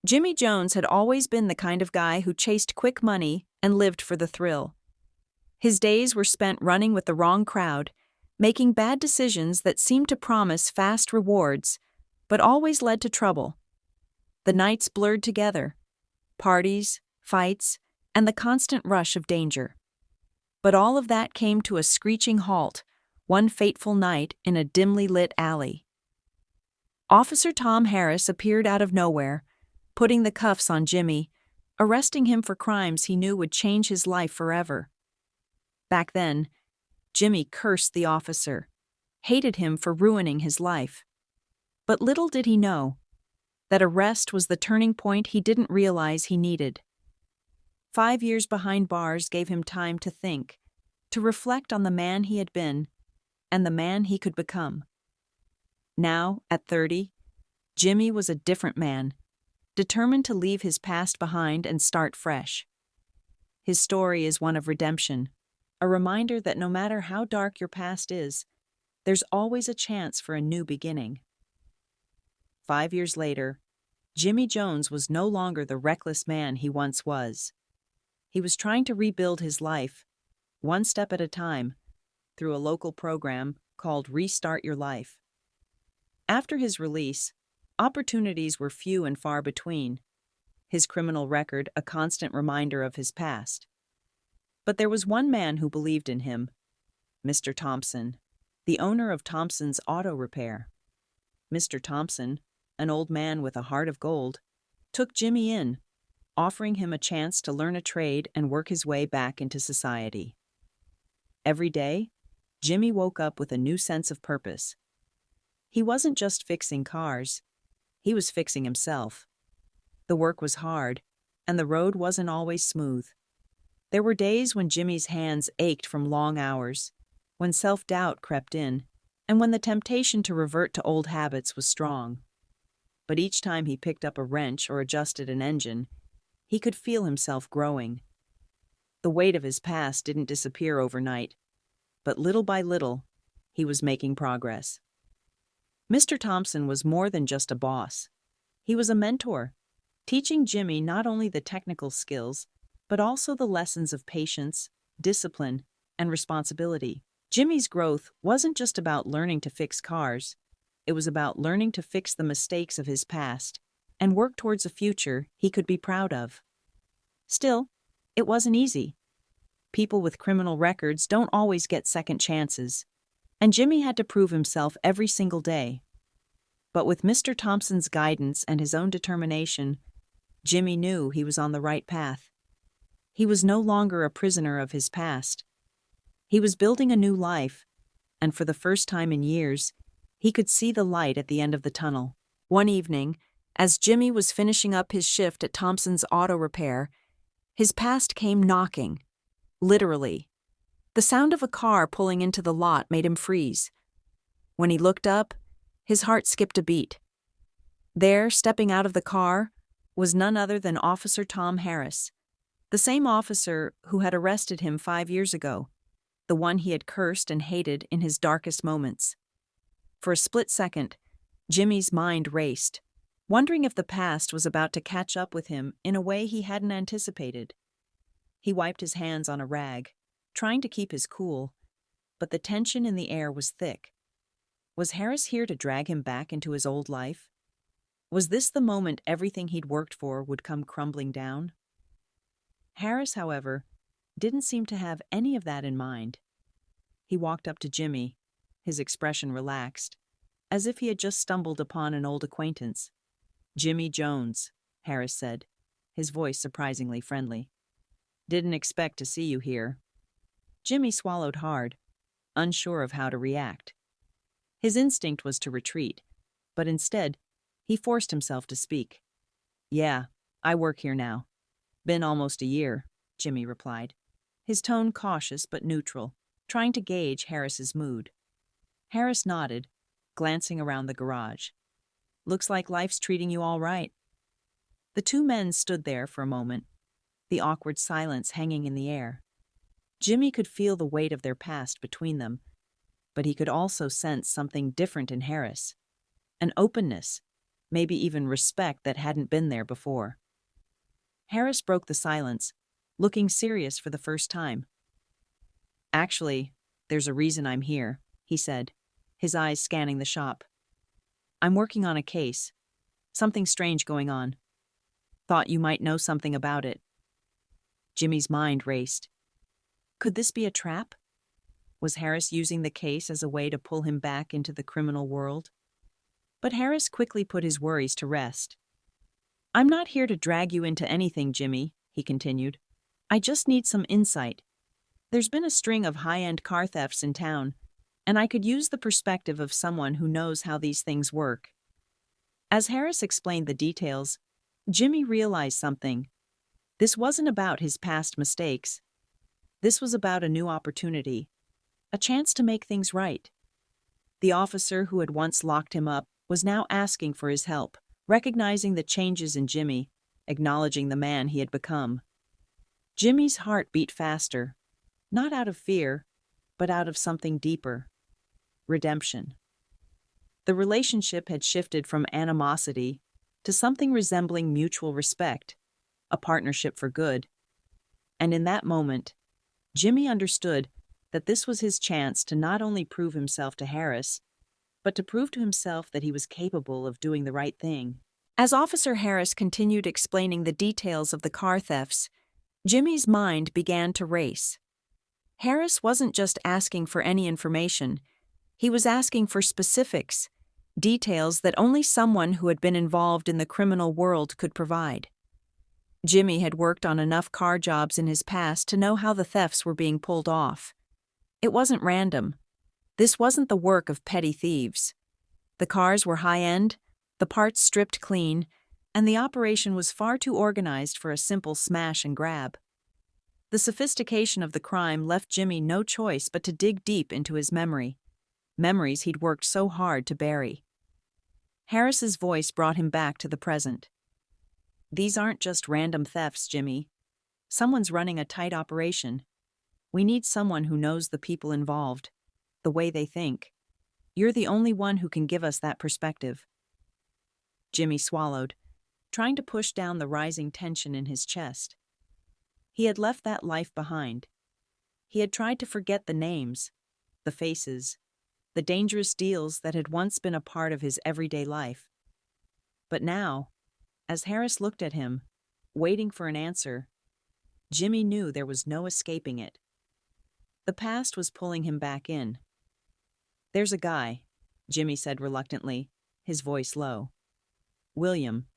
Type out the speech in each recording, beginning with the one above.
Jimmy Jones had always been the kind of guy who chased quick money and lived for the thrill. His days were spent running with the wrong crowd, making bad decisions that seemed to promise fast rewards, but always led to trouble. The nights blurred together, parties, fights, and the constant rush of danger. But all of that came to a screeching halt one fateful night in a dimly lit alley. Officer Tom Harris appeared out of nowhere, putting the cuffs on Jimmy, arresting him for crimes he knew would change his life forever. Back then, Jimmy cursed the officer, hated him for ruining his life. But little did he know that arrest was the turning point he didn't realize he needed. 5 years behind bars gave him time to think, to reflect on the man he had been and the man he could become. Now, at 30, Jimmy was a different man, determined to leave his past behind and start fresh. His story is one of redemption, a reminder that no matter how dark your past is, there's always a chance for a new beginning. 5 years later, Jimmy Jones was no longer the reckless man he once was. He was trying to rebuild his life, one step at a time, through a local program called Restart Your Life. After his release, opportunities were few and far between, his criminal record a constant reminder of his past. But there was one man who believed in him, Mr. Thompson, the owner of Thompson's Auto Repair. Mr. Thompson, an old man with a heart of gold, took Jimmy in, offering him a chance to learn a trade and work his way back into society. Every day, Jimmy woke up with a new sense of purpose. He wasn't just fixing cars, he was fixing himself. The work was hard, and the road wasn't always smooth. There were days when Jimmy's hands ached from long hours, when self-doubt crept in, and when the temptation to revert to old habits was strong. But each time he picked up a wrench or adjusted an engine, he could feel himself growing. The weight of his past didn't disappear overnight, but little by little, he was making progress. Mr. Thompson was more than just a boss. He was a mentor, teaching Jimmy not only the technical skills, but also the lessons of patience, discipline, and responsibility. Jimmy's growth wasn't just about learning to fix cars. It was about learning to fix the mistakes of his past and work towards a future he could be proud of. Still, it wasn't easy. People with criminal records don't always get second chances, and Jimmy had to prove himself every single day. But with Mr. Thompson's guidance and his own determination, Jimmy knew he was on the right path. He was no longer a prisoner of his past. He was building a new life, and for the first time in years, he could see the light at the end of the tunnel. One evening, as Jimmy was finishing up his shift at Thompson's Auto Repair, his past came knocking. Literally. The sound of a car pulling into the lot made him freeze. When he looked up, his heart skipped a beat. There, stepping out of the car, was none other than Officer Tom Harris, the same officer who had arrested him 5 years ago, the one he had cursed and hated in his darkest moments. For a split second, Jimmy's mind raced, wondering if the past was about to catch up with him in a way he hadn't anticipated. He wiped his hands on a rag, trying to keep his cool, but the tension in the air was thick. Was Harris here to drag him back into his old life? Was this the moment everything he'd worked for would come crumbling down? Harris, however, didn't seem to have any of that in mind. He walked up to Jimmy, his expression relaxed, as if he had just stumbled upon an old acquaintance. "Jimmy Jones," Harris said, his voice surprisingly friendly. "Didn't expect to see you here." Jimmy swallowed hard, unsure of how to react. His instinct was to retreat, but instead, he forced himself to speak. "Yeah, I work here now. Been almost a year," Jimmy replied, his tone cautious but neutral, trying to gauge Harris's mood. Harris nodded, glancing around the garage. "Looks like life's treating you all right." The two men stood there for a moment, the awkward silence hanging in the air. Jimmy could feel the weight of their past between them, but he could also sense something different in Harris, an openness, maybe even respect that hadn't been there before. Harris broke the silence, looking serious for the first time. "Actually, there's a reason I'm here," he said, his eyes scanning the shop. "I'm working on a case. Something strange going on. Thought you might know something about it." Jimmy's mind raced. Could this be a trap? Was Harris using the case as a way to pull him back into the criminal world? But Harris quickly put his worries to rest. "I'm not here to drag you into anything, Jimmy," he continued. "I just need some insight. There's been a string of high-end car thefts in town, and I could use the perspective of someone who knows how these things work." As Harris explained the details, Jimmy realized something. This wasn't about his past mistakes. This was about a new opportunity, a chance to make things right. The officer who had once locked him up was now asking for his help, recognizing the changes in Jimmy, acknowledging the man he had become. Jimmy's heart beat faster, not out of fear, but out of something deeper: redemption. The relationship had shifted from animosity to something resembling mutual respect, a partnership for good. And in that moment, Jimmy understood that this was his chance to not only prove himself to Harris, but to prove to himself that he was capable of doing the right thing. As Officer Harris continued explaining the details of the car thefts, Jimmy's mind began to race. Harris wasn't just asking for any information. He was asking for specifics, details that only someone who had been involved in the criminal world could provide. Jimmy had worked on enough car jobs in his past to know how the thefts were being pulled off. It wasn't random. This wasn't the work of petty thieves. The cars were high-end, the parts stripped clean, and the operation was far too organized for a simple smash and grab. The sophistication of the crime left Jimmy no choice but to dig deep into his memories he'd worked so hard to bury. Harris's voice brought him back to the present. "These aren't just random thefts, Jimmy. Someone's running a tight operation. We need someone who knows the people involved, the way they think. You're the only one who can give us that perspective." Jimmy swallowed, trying to push down the rising tension in his chest. He had left that life behind. He had tried to forget the names, the faces, the dangerous deals that had once been a part of his everyday life. But now, as Harris looked at him, waiting for an answer, Jimmy knew there was no escaping it. The past was pulling him back in. "There's a guy," Jimmy said reluctantly, his voice low. "William.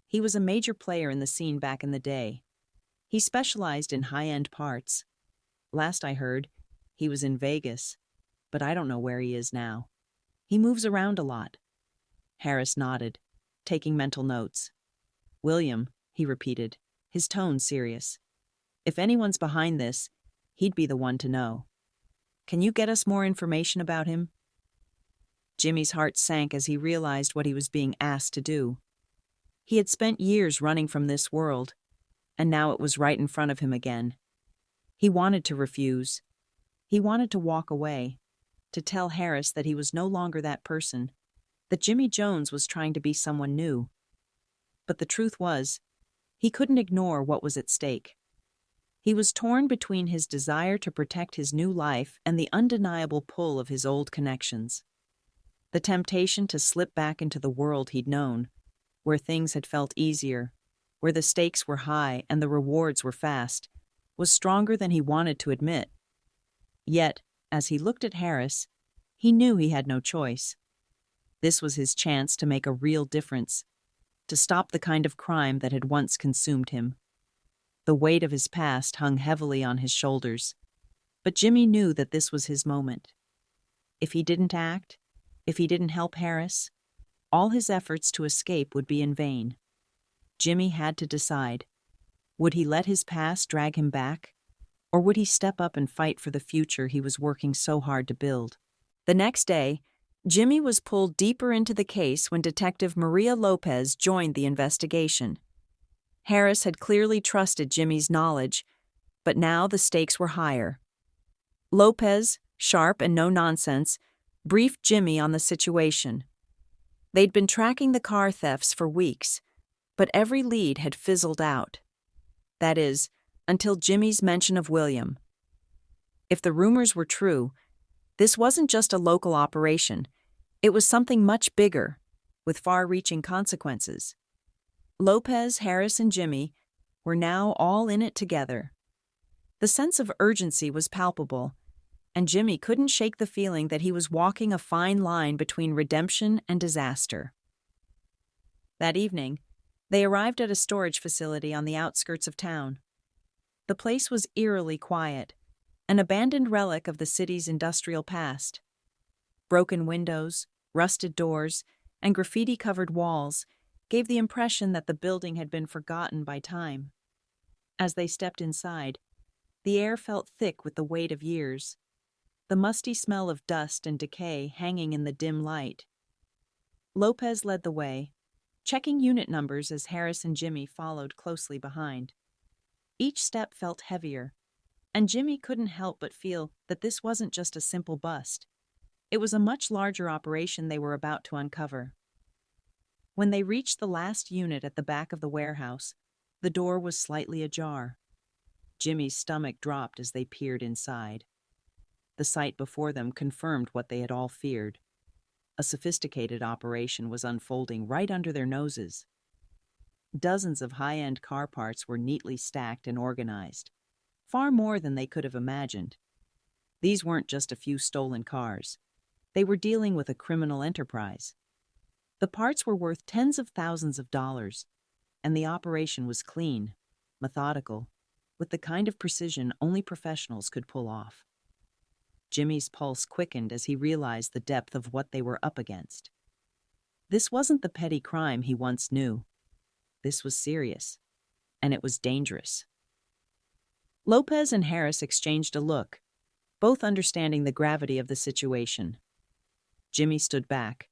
He was a major player in the scene back in the day. He specialized in high-end parts. Last I heard, he was in Vegas, but I don't know where he is now. He moves around a lot." Harris nodded, taking mental notes. "William," he repeated, his tone serious. "If anyone's behind this, he'd be the one to know. Can you get us more information about him?" Jimmy's heart sank as he realized what he was being asked to do. He had spent years running from this world, and now it was right in front of him again. He wanted to refuse. He wanted to walk away, to tell Harris that he was no longer that person, that Jimmy Jones was trying to be someone new. But the truth was, he couldn't ignore what was at stake. He was torn between his desire to protect his new life and the undeniable pull of his old connections. The temptation to slip back into the world he'd known, where things had felt easier, where the stakes were high and the rewards were fast, was stronger than he wanted to admit. Yet, as he looked at Harris, he knew he had no choice. This was his chance to make a real difference, to stop the kind of crime that had once consumed him. The weight of his past hung heavily on his shoulders, but Jimmy knew that this was his moment. If he didn't act, if he didn't help Harris, all his efforts to escape would be in vain. Jimmy had to decide. Would he let his past drag him back, or would he step up and fight for the future he was working so hard to build? The next day, Jimmy was pulled deeper into the case when Detective Maria Lopez joined the investigation. Harris had clearly trusted Jimmy's knowledge, but now the stakes were higher. Lopez, sharp and no-nonsense, briefed Jimmy on the situation. They'd been tracking the car thefts for weeks, but every lead had fizzled out. That is, until Jimmy's mention of William. If the rumors were true, this wasn't just a local operation. It was something much bigger, with far-reaching consequences. Lopez, Harris, and Jimmy were now all in it together. The sense of urgency was palpable, and Jimmy couldn't shake the feeling that he was walking a fine line between redemption and disaster. That evening, they arrived at a storage facility on the outskirts of town. The place was eerily quiet, an abandoned relic of the city's industrial past. Broken windows, rusted doors, and graffiti-covered walls gave the impression that the building had been forgotten by time. As they stepped inside, the air felt thick with the weight of years, the musty smell of dust and decay hanging in the dim light. Lopez led the way, checking unit numbers as Harris and Jimmy followed closely behind. Each step felt heavier, and Jimmy couldn't help but feel that this wasn't just a simple bust. It was a much larger operation they were about to uncover. When they reached the last unit at the back of the warehouse, the door was slightly ajar. Jimmy's stomach dropped as they peered inside. The sight before them confirmed what they had all feared. A sophisticated operation was unfolding right under their noses. Dozens of high-end car parts were neatly stacked and organized, far more than they could have imagined. These weren't just a few stolen cars. They were dealing with a criminal enterprise. The parts were worth tens of thousands of dollars, and the operation was clean, methodical, with the kind of precision only professionals could pull off. Jimmy's pulse quickened as he realized the depth of what they were up against. This wasn't the petty crime he once knew. This was serious, and it was dangerous. Lopez and Harris exchanged a look, both understanding the gravity of the situation. Jimmy stood back,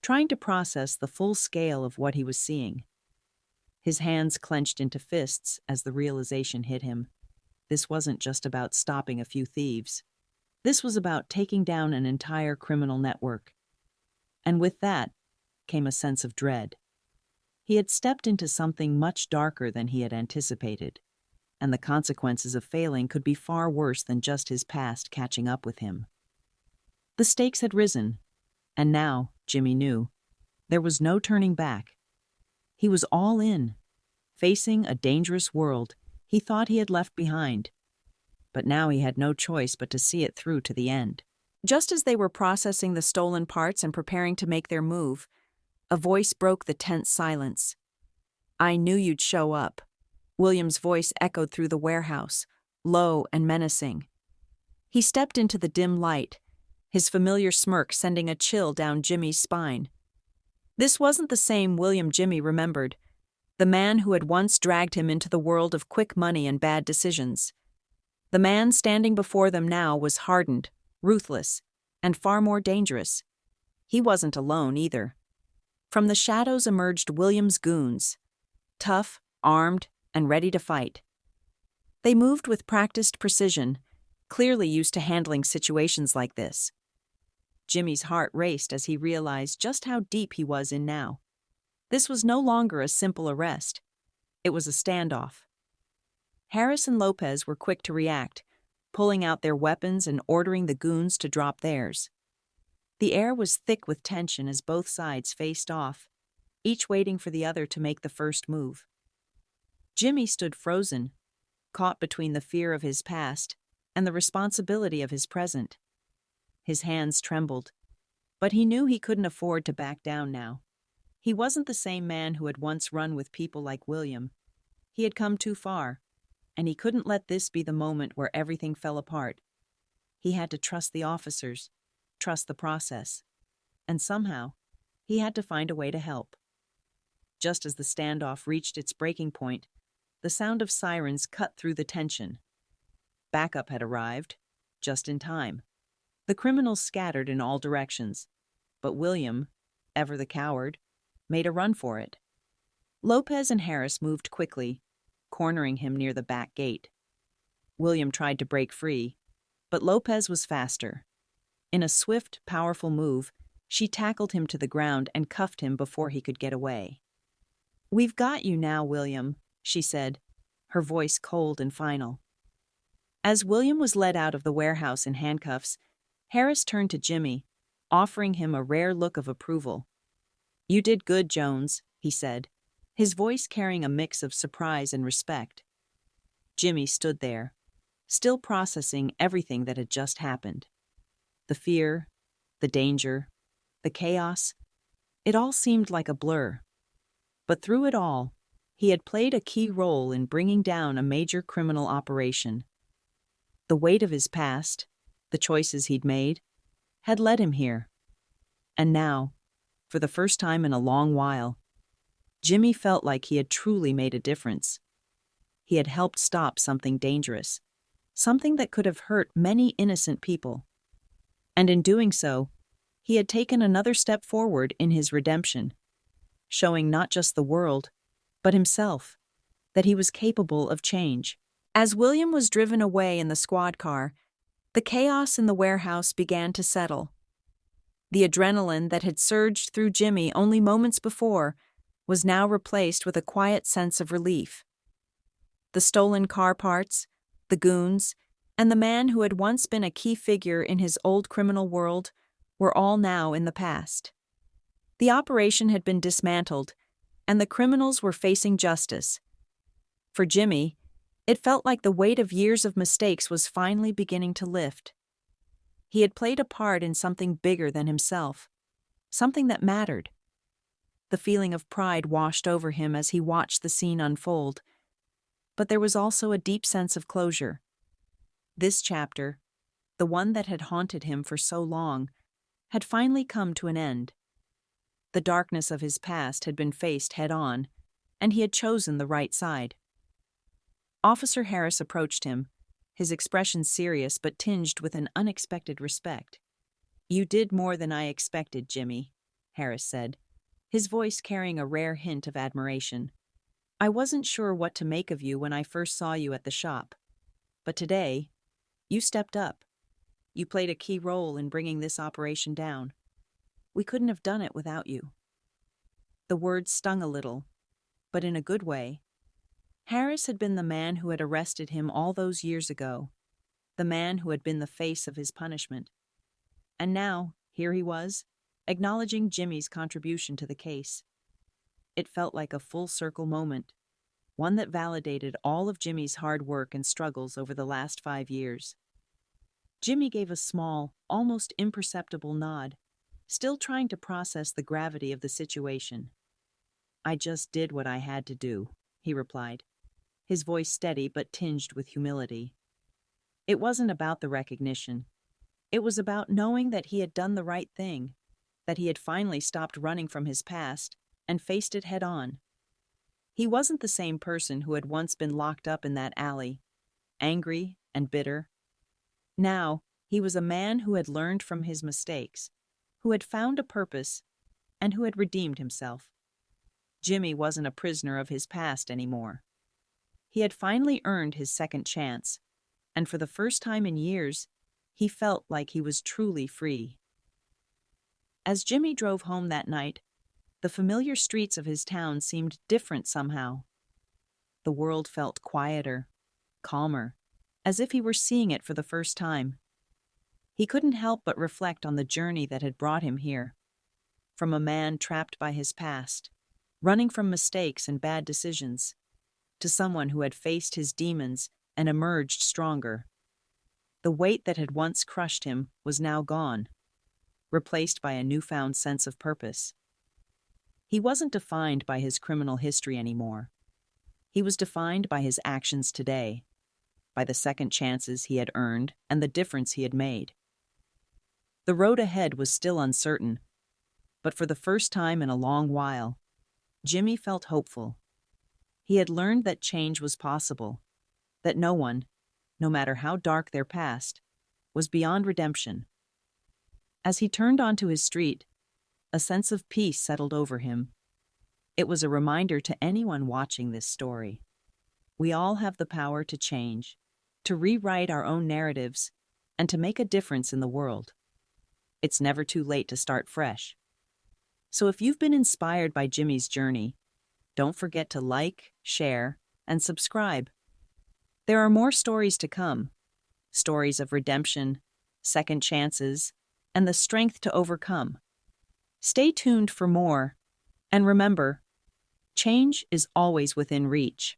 trying to process the full scale of what he was seeing. His hands clenched into fists as the realization hit him. This wasn't just about stopping a few thieves. This was about taking down an entire criminal network. And with that came a sense of dread. He had stepped into something much darker than he had anticipated, and the consequences of failing could be far worse than just his past catching up with him. The stakes had risen, and now, Jimmy knew, there was no turning back. He was all in, facing a dangerous world he thought he had left behind. But now he had no choice but to see it through to the end. Just as they were processing the stolen parts and preparing to make their move, a voice broke the tense silence. "I knew you'd show up." William's voice echoed through the warehouse, low and menacing. He stepped into the dim light, his familiar smirk sending a chill down Jimmy's spine. This wasn't the same William Jimmy remembered, the man who had once dragged him into the world of quick money and bad decisions. The man standing before them now was hardened, ruthless, and far more dangerous. He wasn't alone either. From the shadows emerged William's goons, tough, armed, and ready to fight. They moved with practiced precision, clearly used to handling situations like this. Jimmy's heart raced as he realized just how deep he was in now. This was no longer a simple arrest. It was a standoff. Harris and Lopez were quick to react, pulling out their weapons and ordering the goons to drop theirs. The air was thick with tension as both sides faced off, each waiting for the other to make the first move. Jimmy stood frozen, caught between the fear of his past and the responsibility of his present. His hands trembled, but he knew he couldn't afford to back down now. He wasn't the same man who had once run with people like William. He had come too far, and he couldn't let this be the moment where everything fell apart. He had to trust the officers, trust the process, and somehow, he had to find a way to help. Just as the standoff reached its breaking point, the sound of sirens cut through the tension. Backup had arrived, just in time. The criminals scattered in all directions, but William, ever the coward, made a run for it. Lopez and Harris moved quickly, cornering him near the back gate. William tried to break free, but Lopez was faster. In a swift, powerful move, She tackled him to the ground and cuffed him before he could get away. "We've got you now, William," she said, her voice cold and final. As William was led out of the warehouse in handcuffs, Harris turned to Jimmy, offering him a rare look of approval. "You did good, Jones," he said, his voice carrying a mix of surprise and respect. Jimmy stood there, still processing everything that had just happened. The fear, the danger, the chaos, it all seemed like a blur. But through it all, he had played a key role in bringing down a major criminal operation. The weight of his past, the choices he'd made, had led him here. And now, for the first time in a long while, Jimmy felt like he had truly made a difference. He had helped stop something dangerous, something that could have hurt many innocent people. And in doing so, he had taken another step forward in his redemption, showing not just the world, but himself, that he was capable of change. As William was driven away in the squad car, the chaos in the warehouse began to settle. The adrenaline that had surged through Jimmy only moments before was now replaced with a quiet sense of relief. The stolen car parts, the goons, and the man who had once been a key figure in his old criminal world were all now in the past. The operation had been dismantled, and the criminals were facing justice. For Jimmy, it felt like the weight of years of mistakes was finally beginning to lift. He had played a part in something bigger than himself, something that mattered. The feeling of pride washed over him as he watched the scene unfold, but there was also a deep sense of closure. This chapter, the one that had haunted him for so long, had finally come to an end. The darkness of his past had been faced head-on, and he had chosen the right side. Officer Harris approached him, his expression serious but tinged with an unexpected respect. "You did more than I expected, Jimmy," Harris said, his voice carrying a rare hint of admiration. "I wasn't sure what to make of you when I first saw you at the shop. But today, you stepped up. You played a key role in bringing this operation down. We couldn't have done it without you." The words stung a little, but in a good way. Harris had been the man who had arrested him all those years ago, the man who had been the face of his punishment. And now, here he was, acknowledging Jimmy's contribution to the case. It felt like a full-circle moment, one that validated all of Jimmy's hard work and struggles over the last 5 years. Jimmy gave a small, almost imperceptible nod, still trying to process the gravity of the situation. "I just did what I had to do," he replied, his voice steady but tinged with humility. It wasn't about the recognition. It was about knowing that he had done the right thing, that he had finally stopped running from his past and faced it head-on. He wasn't the same person who had once been locked up in that alley, angry and bitter. Now, he was a man who had learned from his mistakes, who had found a purpose, and who had redeemed himself. Jimmy wasn't a prisoner of his past anymore. He had finally earned his second chance, and for the first time in years, he felt like he was truly free. As Jimmy drove home that night, the familiar streets of his town seemed different somehow. The world felt quieter, calmer, as if he were seeing it for the first time. He couldn't help but reflect on the journey that had brought him here. From a man trapped by his past, running from mistakes and bad decisions, to someone who had faced his demons and emerged stronger. The weight that had once crushed him was now gone, replaced by a newfound sense of purpose. He wasn't defined by his criminal history anymore. He was defined by his actions today, by the second chances he had earned and the difference he had made. The road ahead was still uncertain, but for the first time in a long while, Jimmy felt hopeful. He had learned that change was possible, that no one, no matter how dark their past, was beyond redemption. As he turned onto his street, a sense of peace settled over him. It was a reminder to anyone watching this story. We all have the power to change, to rewrite our own narratives, and to make a difference in the world. it's never too late to start fresh. So if you've been inspired by Jimmy's journey, don't forget to like, share, and subscribe. There are more stories to come, stories of redemption, second chances, and the strength to overcome. Stay tuned for more, and remember, change is always within reach.